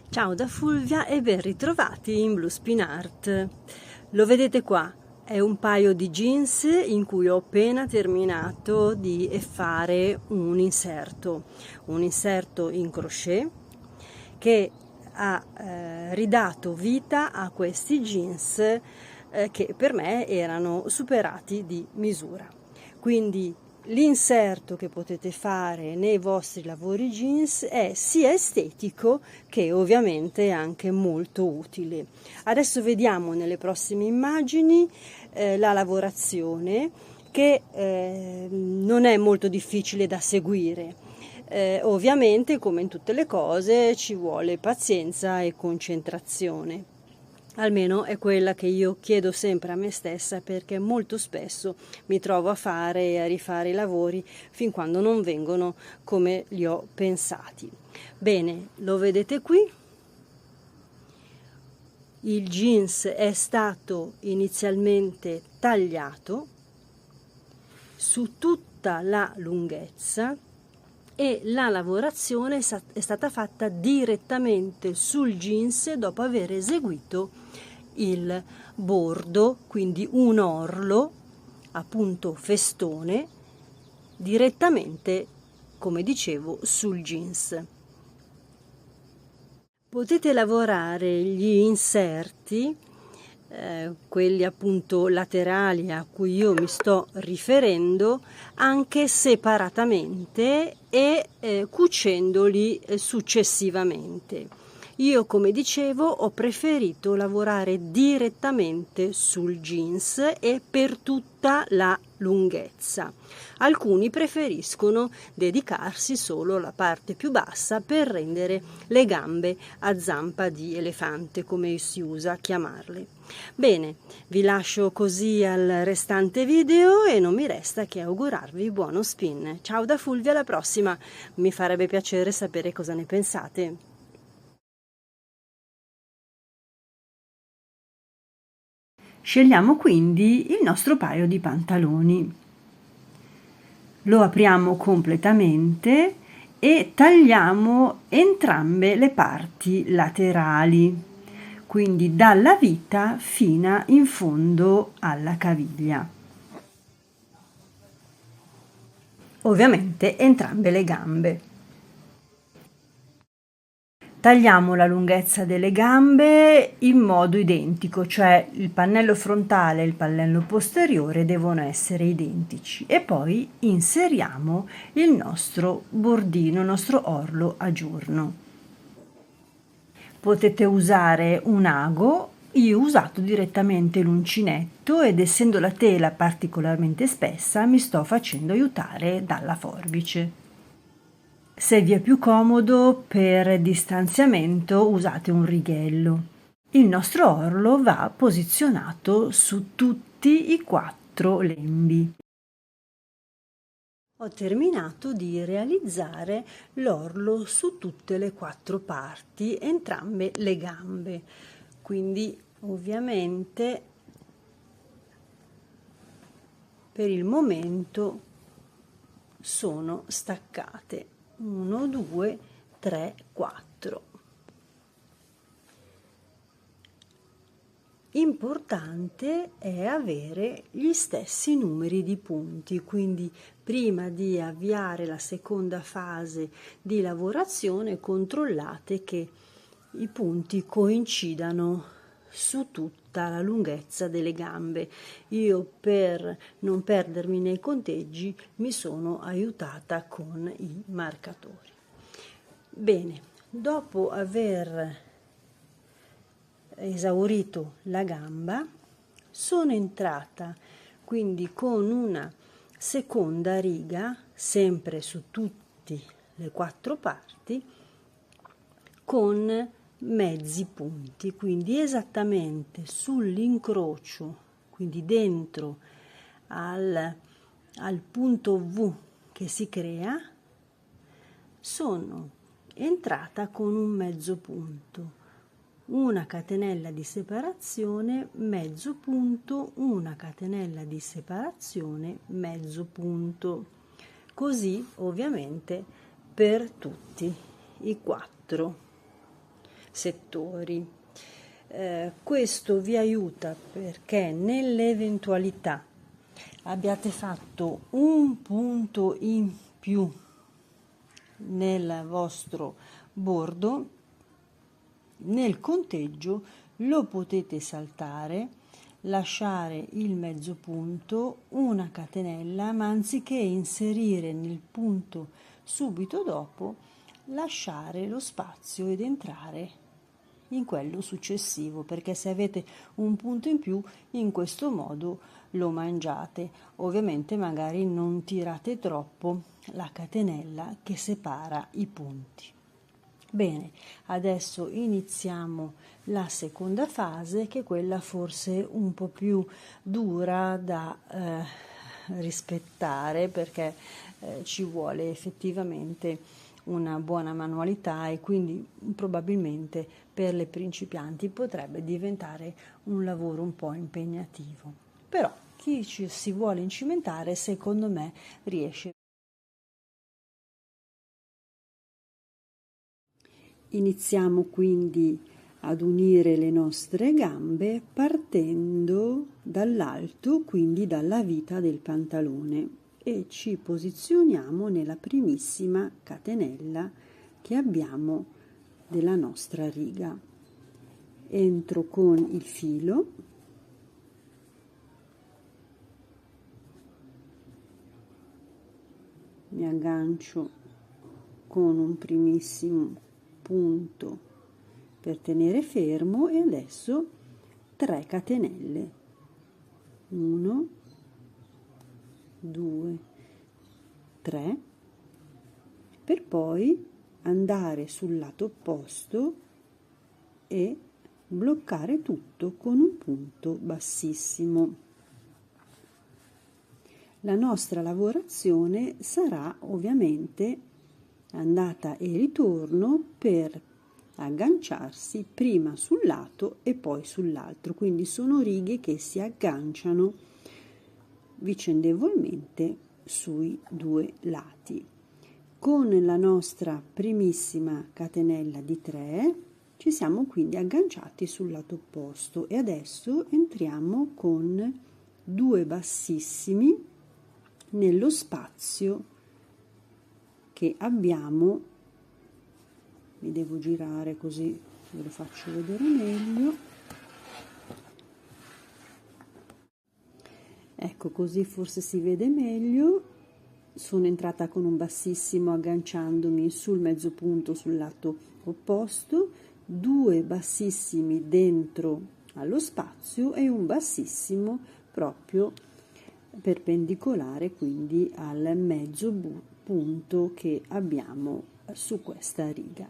Ciao da Fulvia e ben ritrovati in Bluespin Art. Lo vedete qua, è un paio di jeans in cui ho appena terminato di fare un inserto in crochet che ha ridato vita a questi jeans che per me erano superati di misura. Quindi l'inserto che potete fare nei vostri lavori jeans è sia estetico che ovviamente anche molto utile. Adesso vediamo nelle prossime immagini la lavorazione che non è molto difficile da seguire. Ovviamente, come in tutte le cose, ci vuole pazienza e concentrazione. Almeno è quella che io chiedo sempre a me stessa, perché molto spesso mi trovo a fare e a rifare i lavori fin quando non vengono come li ho pensati. Bene, lo vedete qui? Il jeans è stato inizialmente tagliato su tutta la lunghezza e la lavorazione è stata fatta direttamente sul jeans dopo aver eseguito il bordo, quindi un orlo, appunto festone, direttamente, come dicevo, sul jeans. Potete lavorare gli inserti, quelli appunto laterali a cui io mi sto riferendo, anche separatamente e cucendoli successivamente. Io, come dicevo, ho preferito lavorare direttamente sul jeans e per tutta la lunghezza. Alcuni preferiscono dedicarsi solo alla parte più bassa per rendere le gambe a zampa di elefante, come si usa chiamarle. Bene, vi lascio così al restante video e non mi resta che augurarvi buono spin. Ciao da Fulvia, alla prossima, mi farebbe piacere sapere cosa ne pensate. Scegliamo quindi il nostro paio di pantaloni. Lo apriamo completamente e tagliamo entrambe le parti laterali, quindi dalla vita fino in fondo alla caviglia. Ovviamente entrambe le gambe. Tagliamo la lunghezza delle gambe in modo identico, cioè il pannello frontale e il pannello posteriore devono essere identici e poi inseriamo il nostro bordino, il nostro orlo a giorno. Potete usare un ago, io ho usato direttamente l'uncinetto ed essendo la tela particolarmente spessa mi sto facendo aiutare dalla forbice. Se vi è più comodo per distanziamento usate un righello. Il nostro orlo va posizionato su tutti i 4 lembi. Ho terminato di realizzare l'orlo su tutte le 4 parti, entrambe le gambe. Quindi ovviamente per il momento sono staccate. 1, 2, 3, 4. Importante è avere gli stessi numeri di punti, quindi prima di avviare la seconda fase di lavorazione controllate che i punti coincidano su tutta la lunghezza delle gambe. Io, per non perdermi nei conteggi, mi sono aiutata con i marcatori. Bene, dopo aver esaurito la gamba sono entrata quindi con una seconda riga, sempre su tutte le 4 parti, con mezzi punti, quindi esattamente sull'incrocio, quindi dentro al punto V che si crea, sono entrata con un mezzo punto, una catenella di separazione, mezzo punto, una catenella di separazione, mezzo punto, così ovviamente per tutti i 4. settori. Questo vi aiuta perché nell'eventualità abbiate fatto un punto in più nel vostro bordo, nel conteggio lo potete saltare, lasciare il mezzo punto, una catenella, ma anziché inserire nel punto subito dopo, lasciare lo spazio ed entrare in quello successivo, perché se avete un punto in più in questo modo lo mangiate. Ovviamente magari non tirate troppo la catenella che separa i punti. Bene, adesso iniziamo la seconda fase, che è quella forse un po' più dura da rispettare, perché ci vuole effettivamente una buona manualità e quindi probabilmente per le principianti potrebbe diventare un lavoro un po' impegnativo. Però chi ci si vuole incimentare, secondo me, riesce. Iniziamo quindi ad unire le nostre gambe partendo dall'alto, quindi dalla vita del pantalone, e ci posizioniamo nella primissima catenella che abbiamo della nostra riga. Entro con il filo, mi aggancio con un primissimo punto per tenere fermo e adesso 3 catenelle, 1 2 3, per poi andare sul lato opposto e bloccare tutto con un punto bassissimo. La nostra lavorazione sarà ovviamente andata e ritorno per agganciarsi prima sul lato e poi sull'altro, quindi sono righe che si agganciano vicendevolmente sui due lati. Con la nostra primissima catenella di 3 ci siamo quindi agganciati sul lato opposto e adesso entriamo con 2 bassissimi nello spazio che abbiamo. Mi devo girare così ve lo faccio vedere meglio. Ecco, così forse si vede meglio. Sono entrata con un bassissimo agganciandomi sul mezzo punto sul lato opposto, 2 bassissimi dentro allo spazio e un bassissimo proprio perpendicolare, quindi al mezzo punto che abbiamo su questa riga.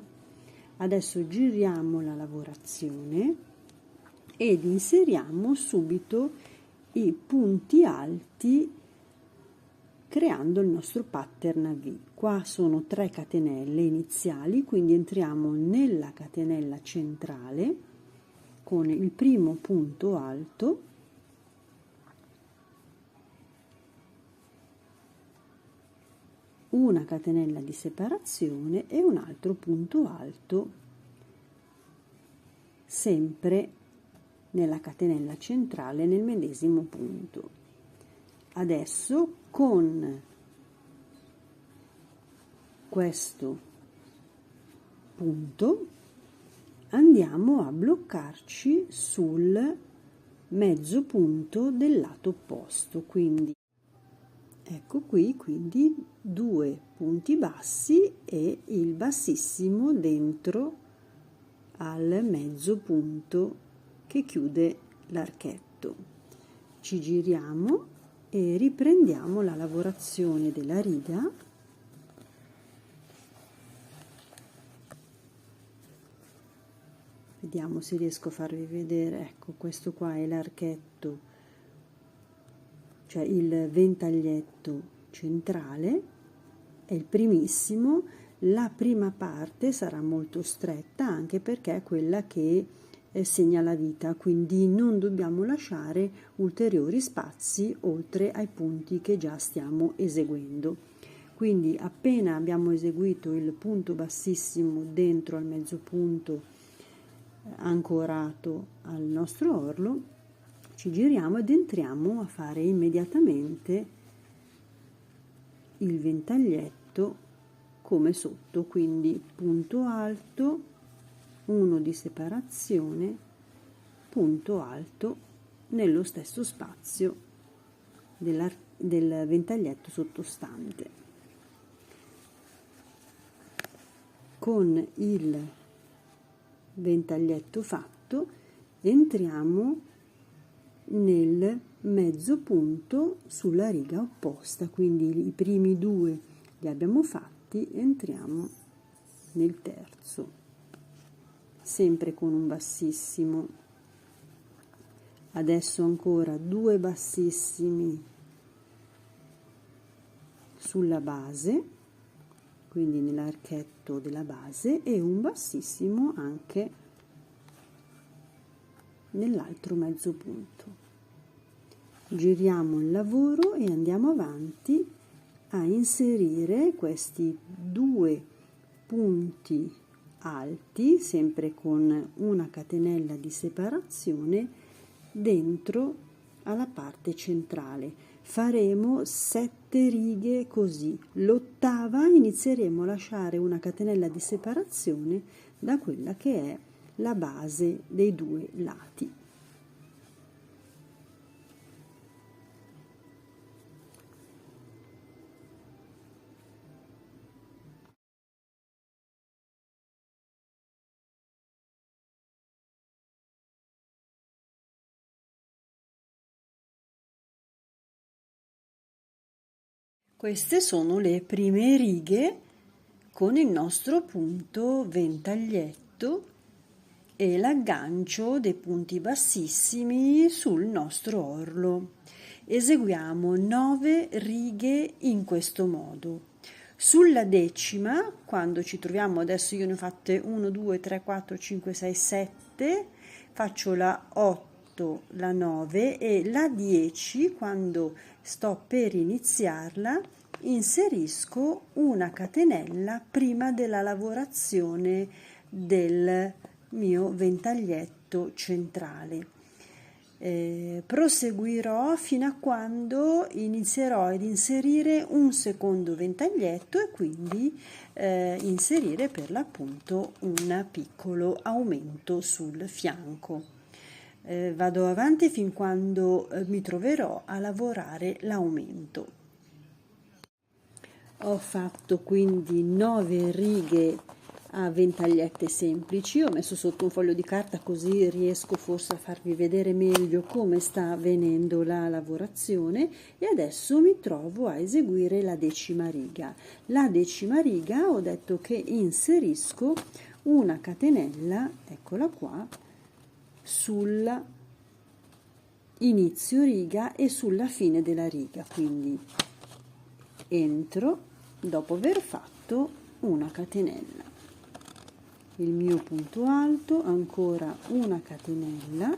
Adesso giriamo la lavorazione ed inseriamo subito i punti alti creando il nostro pattern a V. Qua sono 3 catenelle iniziali, quindi entriamo nella catenella centrale con il primo punto alto, una catenella di separazione e un altro punto alto sempre nella catenella centrale nel medesimo punto. Adesso con questo punto andiamo a bloccarci sul mezzo punto del lato opposto, quindi ecco qui, quindi 2 punti bassi e il bassissimo dentro al mezzo punto che chiude l'archetto. Ci giriamo e riprendiamo la lavorazione della riga. Vediamo se riesco a farvi vedere. Ecco, questo qua è l'archetto, cioè il ventaglietto centrale, è il primissimo. La prima parte sarà molto stretta anche perché è quella che segna la vita, quindi non dobbiamo lasciare ulteriori spazi oltre ai punti che già stiamo eseguendo. Quindi appena abbiamo eseguito il punto bassissimo dentro al mezzo punto ancorato al nostro orlo, ci giriamo ed entriamo a fare immediatamente il ventaglietto come sotto, quindi punto alto, 1 di separazione, punto alto nello stesso spazio del ventaglietto sottostante. Con il ventaglietto fatto entriamo nel mezzo punto sulla riga opposta, quindi i primi 2 li abbiamo fatti, entriamo nel terzo, sempre con un bassissimo. Adesso ancora 2 bassissimi sulla base, quindi nell'archetto della base, e un bassissimo anche nell'altro mezzo punto. Giriamo il lavoro e andiamo avanti a inserire questi 2 punti alti, sempre con una catenella di separazione, dentro alla parte centrale. Faremo 7 righe così. L'8ª inizieremo a lasciare una catenella di separazione da quella che è la base dei 2 lati. Queste sono le prime righe con il nostro punto ventaglietto e l'aggancio dei punti bassissimi sul nostro orlo. Eseguiamo 9 righe in questo modo. Sulla 10ª, quando ci troviamo, adesso io ne ho fatte 1, 2, 3, 4, 5, 6, 7, faccio la 8, la 9 e la 10, quando sto per iniziarla, inserisco una catenella prima della lavorazione del mio ventaglietto centrale. Proseguirò fino a quando inizierò ad inserire un secondo ventaglietto e quindi inserire per l'appunto un piccolo aumento sul fianco. Vado avanti fin quando mi troverò a lavorare l'aumento. Ho fatto quindi 9 righe a ventagliette semplici, ho messo sotto un foglio di carta così riesco forse a farvi vedere meglio come sta avvenendo la lavorazione, e adesso mi trovo a eseguire la 10ª riga. La 10ª riga ho detto che inserisco una catenella, eccola qua, sul inizio riga e sulla fine della riga, quindi entro dopo aver fatto una catenella, il mio punto alto, ancora una catenella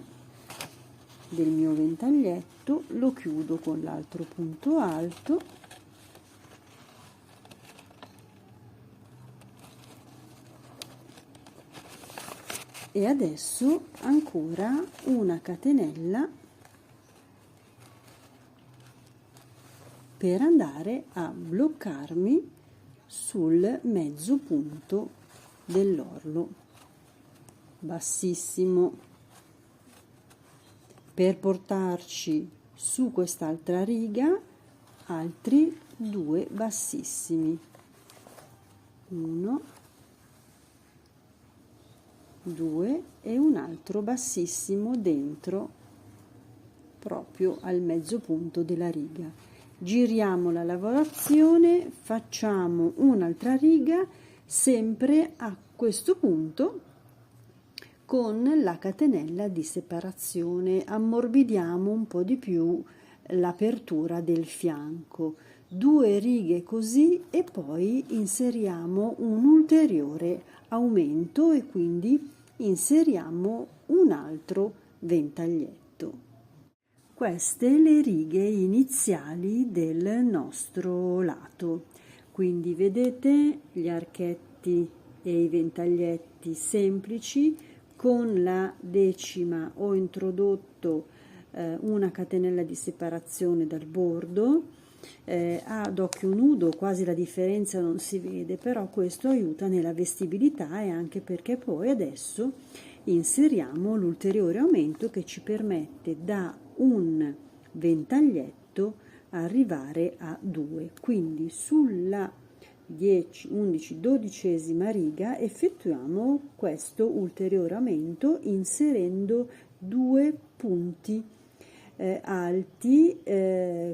del mio ventaglietto, lo chiudo con l'altro punto alto e adesso ancora una catenella per andare a bloccarmi sul mezzo punto dell'orlo bassissimo, per portarci su quest'altra riga altri 2 bassissimi, 1, 2 e un altro bassissimo dentro proprio al mezzo punto della riga. Giriamo la lavorazione, facciamo un'altra riga sempre a questo punto con la catenella di separazione, ammorbidiamo un po' di più l'apertura del fianco, 2 righe così e poi inseriamo un ulteriore aumento e quindi inseriamo un altro ventaglietto. Queste le righe iniziali del nostro lato. Quindi vedete gli archetti e i ventaglietti semplici con la decima ho introdotto una catenella di separazione dal bordo, ad occhio nudo quasi la differenza non si vede, però questo aiuta nella vestibilità e anche perché poi adesso inseriamo l'ulteriore aumento che ci permette da un ventaglietto arrivare a 2, quindi sulla 10, 11, 12esima riga effettuiamo questo ulteriore aumento inserendo 2 punti alti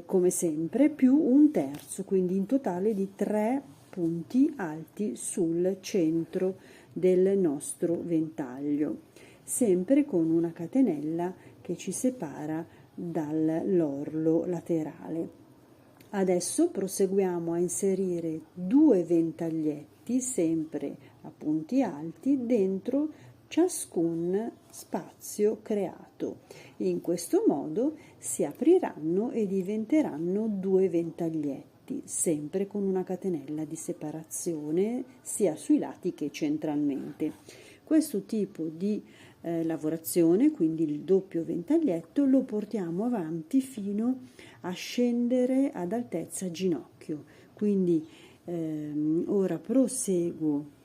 come sempre più un terzo, quindi in totale di 3 punti alti sul centro del nostro ventaglio, sempre con una catenella che ci separa dall'orlo laterale. Adesso proseguiamo a inserire 2 ventaglietti sempre a punti alti dentro ciascun spazio creato. In questo modo si apriranno e diventeranno 2 ventaglietti, sempre con una catenella di separazione sia sui lati che centralmente. Questo tipo di lavorazione, quindi il doppio ventaglietto, lo portiamo avanti fino a scendere ad altezza ginocchio. Quindi ora proseguo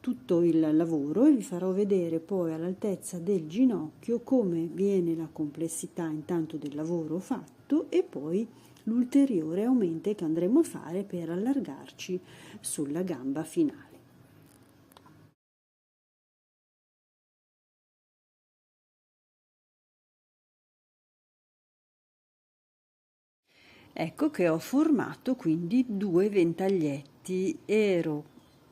tutto il lavoro e vi farò vedere poi all'altezza del ginocchio come viene la complessità intanto del lavoro fatto e poi l'ulteriore aumento che andremo a fare per allargarci sulla gamba finale. Ecco che ho formato quindi 2 ventaglietti, ero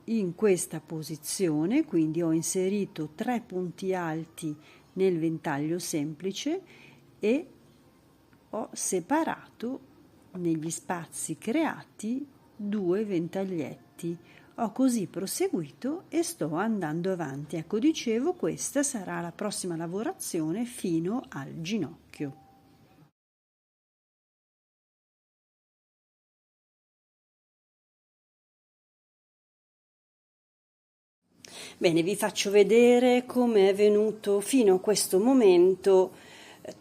in questa posizione, quindi ho inserito 3 punti alti nel ventaglio semplice e ho separato negli spazi creati 2 ventaglietti. Ho così proseguito e sto andando avanti. Ecco, dicevo, questa sarà la prossima lavorazione fino al ginocchio. Bene, vi faccio vedere come è venuto fino a questo momento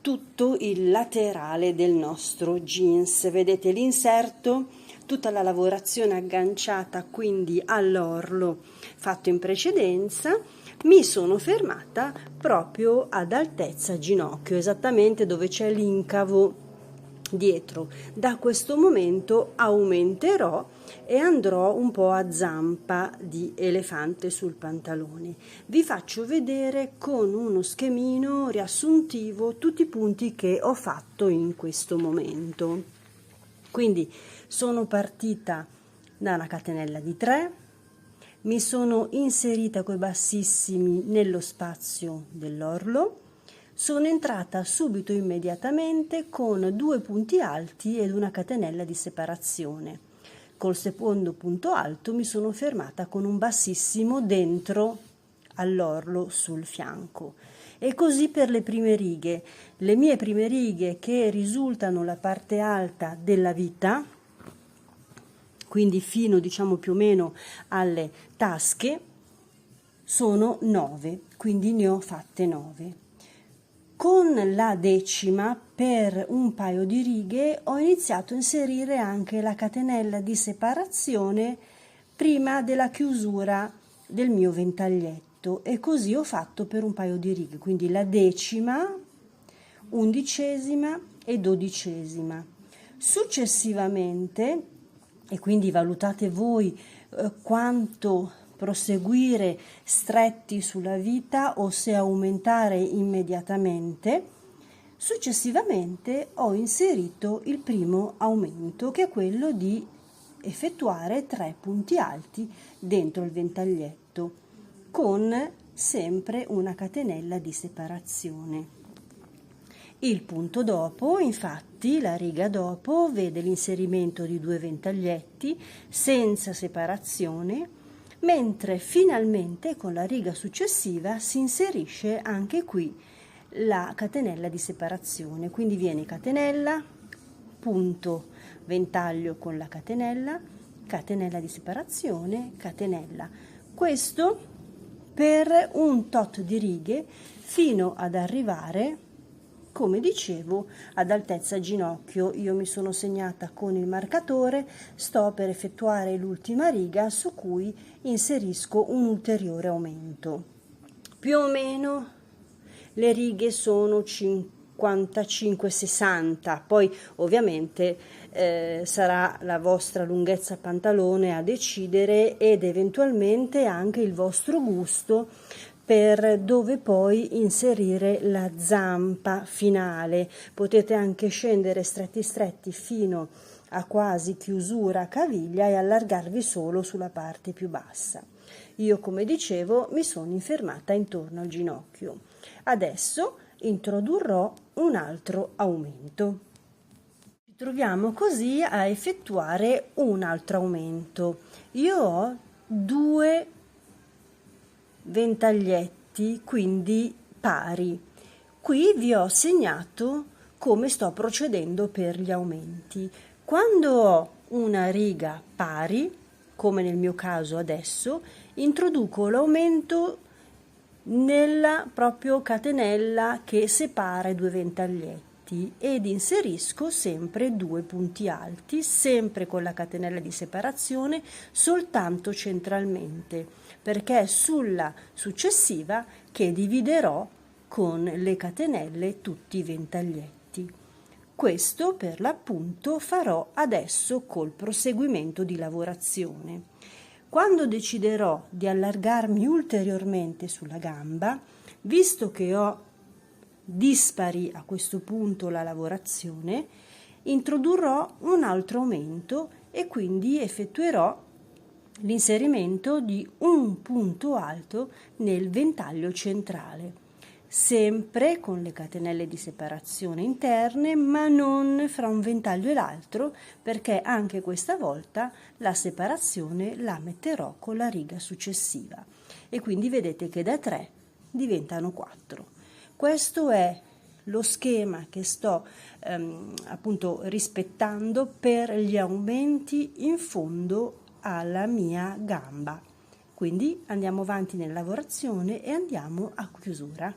tutto il laterale del nostro jeans. Vedete l'inserto, tutta la lavorazione agganciata quindi all'orlo fatto in precedenza. Mi sono fermata proprio ad altezza ginocchio, esattamente dove c'è l'incavo dietro. Da questo momento aumenterò e andrò un po' a zampa di elefante sul pantalone. Vi faccio vedere con uno schemino riassuntivo tutti i punti che ho fatto in questo momento. Quindi sono partita da una catenella di 3, mi sono inserita coi bassissimi nello spazio dell'orlo, sono entrata subito immediatamente con 2 punti alti ed una catenella di separazione. Col secondo punto alto mi sono fermata con un bassissimo dentro all'orlo sul fianco. E così per le prime righe. Le mie prime righe che risultano la parte alta della vita, quindi fino diciamo più o meno alle tasche, sono 9, quindi ne ho fatte 9. Con la decima, per un paio di righe, ho iniziato a inserire anche la catenella di separazione prima della chiusura del mio ventaglietto e così ho fatto per un paio di righe, quindi la decima, 11esima e 12esima. Successivamente, e quindi valutate voi quanto proseguire stretti sulla vita o se aumentare immediatamente, successivamente ho inserito il primo aumento, che è quello di effettuare 3 punti alti dentro il ventaglietto con sempre una catenella di separazione. Il punto dopo, infatti, la riga dopo, vede l'inserimento di 2 ventaglietti senza separazione, mentre finalmente con la riga successiva si inserisce anche qui la catenella di separazione. Quindi viene catenella, punto, ventaglio con la catenella di separazione, catenella. Questo per un tot di righe fino ad arrivare, come dicevo, ad altezza ginocchio. Io mi sono segnata con il marcatore, sto per effettuare l'ultima riga su cui inserisco un ulteriore aumento. Più o meno le righe sono 55-60, poi ovviamente sarà la vostra lunghezza pantalone a decidere ed eventualmente anche il vostro gusto per dove poi inserire la zampa finale. Potete anche scendere stretti stretti fino a quasi chiusura a caviglia e allargarvi solo sulla parte più bassa. Io, come dicevo, mi sono infermata intorno al ginocchio. Adesso introdurrò un altro aumento. Ci troviamo così a effettuare un altro aumento. Io ho 2 ventaglietti, quindi pari. Qui vi ho segnato come sto procedendo per gli aumenti. Quando ho una riga pari, come nel mio caso adesso, introduco l'aumento nella proprio catenella che separa i 2 ventaglietti ed inserisco sempre 2 punti alti, sempre con la catenella di separazione, soltanto centralmente, perché è sulla successiva che dividerò con le catenelle tutti i ventaglietti. Questo per l'appunto farò adesso col proseguimento di lavorazione. Quando deciderò di allargarmi ulteriormente sulla gamba, visto che ho dispari a questo punto la lavorazione, introdurrò un altro aumento e quindi effettuerò l'inserimento di un punto alto nel ventaglio centrale, sempre con le catenelle di separazione interne, ma non fra un ventaglio e l'altro, perché anche questa volta la separazione la metterò con la riga successiva e quindi vedete che da 3 diventano 4. Questo è lo schema che sto appunto rispettando per gli aumenti in fondo alla mia gamba. Quindi andiamo avanti nella lavorazione e andiamo a chiusura.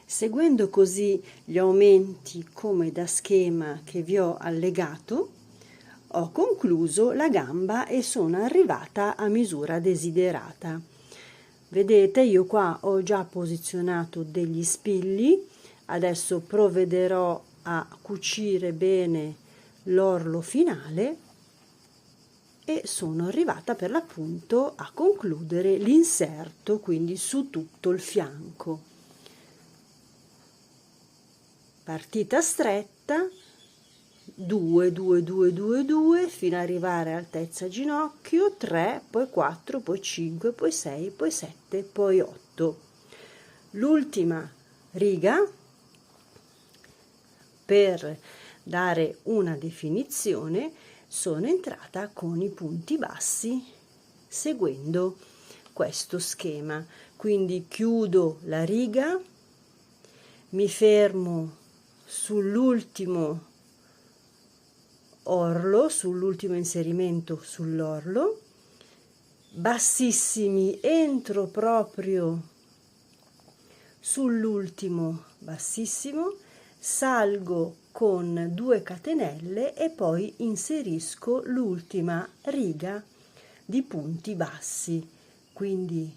Seguendo così gli aumenti come da schema che vi ho allegato, ho concluso la gamba e sono arrivata a misura desiderata. Vedete, io qua ho già posizionato degli spilli, adesso provvederò a cucire bene l'orlo finale e sono arrivata per l'appunto a concludere l'inserto, quindi su tutto il fianco. Partita stretta, 2, 2, 2, 2, 2, fino ad arrivare a altezza ginocchio, 3, poi 4, poi 5, poi 6, poi 7, poi 8. L'ultima riga, per dare una definizione, sono entrata con i punti bassi seguendo questo schema. Quindi chiudo la riga, mi fermo sull'ultimo orlo, sull'ultimo inserimento sull'orlo, bassissimi, entro proprio sull'ultimo bassissimo, salgo con 2 catenelle e poi inserisco l'ultima riga di punti bassi, quindi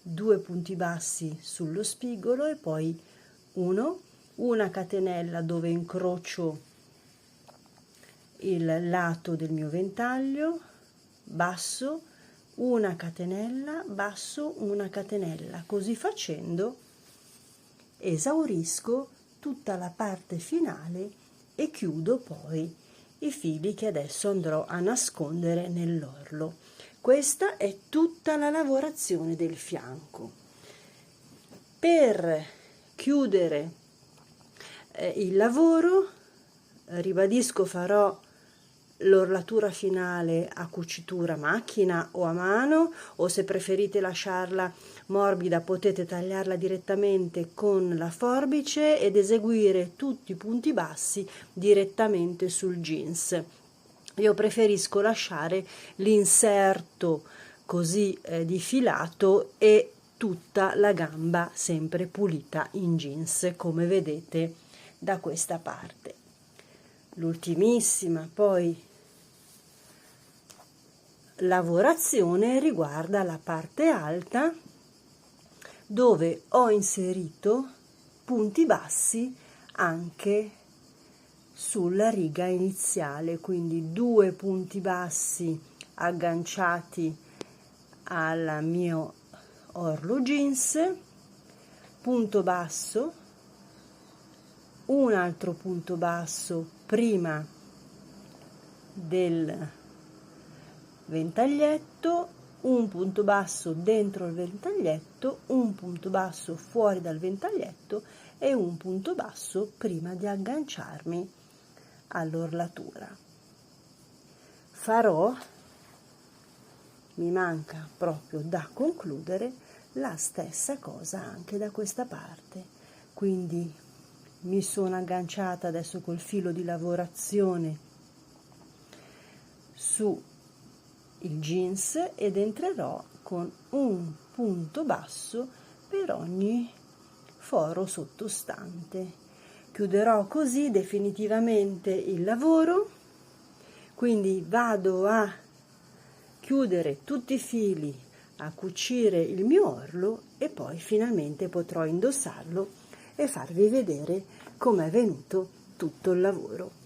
2 punti bassi sullo spigolo e poi una catenella dove incrocio il lato del mio ventaglio, basso, una catenella, basso, una catenella. Così facendo esaurisco tutta la parte finale e chiudo poi i fili che adesso andrò a nascondere nell'orlo. Questa è tutta la lavorazione del fianco. Per chiudere il lavoro, ribadisco, farò l'orlatura finale a cucitura a macchina o a mano, o se preferite lasciarla morbida potete tagliarla direttamente con la forbice ed eseguire tutti i punti bassi direttamente sul jeans. Io preferisco lasciare l'inserto così di filato e tutta la gamba sempre pulita in jeans, come vedete da questa parte. L'ultimissima poi lavorazione riguarda la parte alta, dove ho inserito punti bassi anche sulla riga iniziale, quindi 2 punti bassi agganciati al mio orlo jeans, punto basso, un altro punto basso prima del ventaglietto, un punto basso dentro il ventaglietto, un punto basso fuori dal ventaglietto e un punto basso prima di agganciarmi all'orlatura. Farò, mi manca proprio da concludere, la stessa cosa anche da questa parte, quindi mi sono agganciata adesso col filo di lavorazione su il jeans ed entrerò con un punto basso per ogni foro sottostante. Chiuderò così definitivamente il lavoro, quindi vado a chiudere tutti i fili, a cucire il mio orlo e poi finalmente potrò indossarlo e farvi vedere com'è venuto tutto il lavoro.